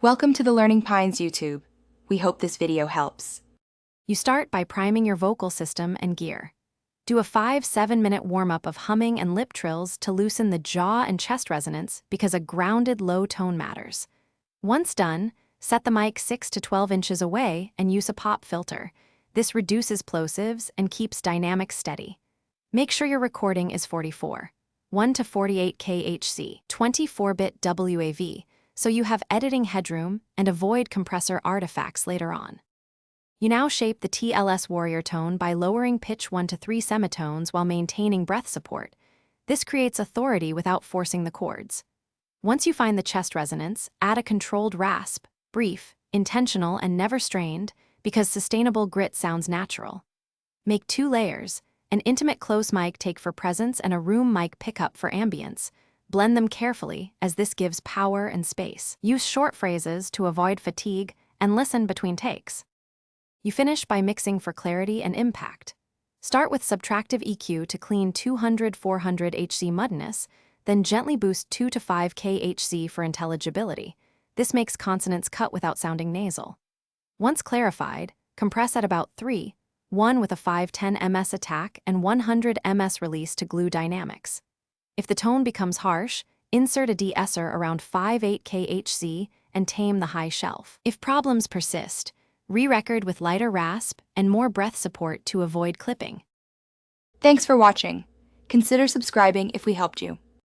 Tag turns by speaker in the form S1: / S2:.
S1: Welcome to the Learning Pines YouTube. We hope this video helps.
S2: You start by priming your vocal system and gear. Do a 5-7-minute warm-up of humming and lip trills to loosen the jaw and chest resonance because a grounded low tone matters. Once done, set the mic 6 to 12 inches away and use a pop filter. This reduces plosives and keeps dynamics steady. Make sure your recording is 1 to 48 kHz, 24-bit WAV, so you have editing headroom and avoid compressor artifacts later on. You now shape the TLS warrior tone by lowering pitch 1 to 3 semitones while maintaining breath support. This creates authority without forcing the chords. Once you find the chest resonance, add a controlled rasp, brief, intentional, and never strained, because sustainable grit sounds natural. Make 2 layers, an intimate close mic take for presence and a room mic pickup for ambience. Blend them carefully, as this gives power and space. Use short phrases to avoid fatigue and listen between takes. You finish by mixing for clarity and impact. Start with subtractive EQ to clean 200-400 Hz muddiness, then gently boost 2 to 5 kHz for intelligibility. This makes consonants cut without sounding nasal. Once clarified, compress at about 3:1 with a 510 ms attack and 100 ms release to glue dynamics. If the tone becomes harsh, insert a de-esser around 5-8 kHz and tame the high shelf. If problems persist, re-record with lighter rasp and more breath support to avoid clipping.
S1: Thanks for watching. Consider subscribing if we helped you.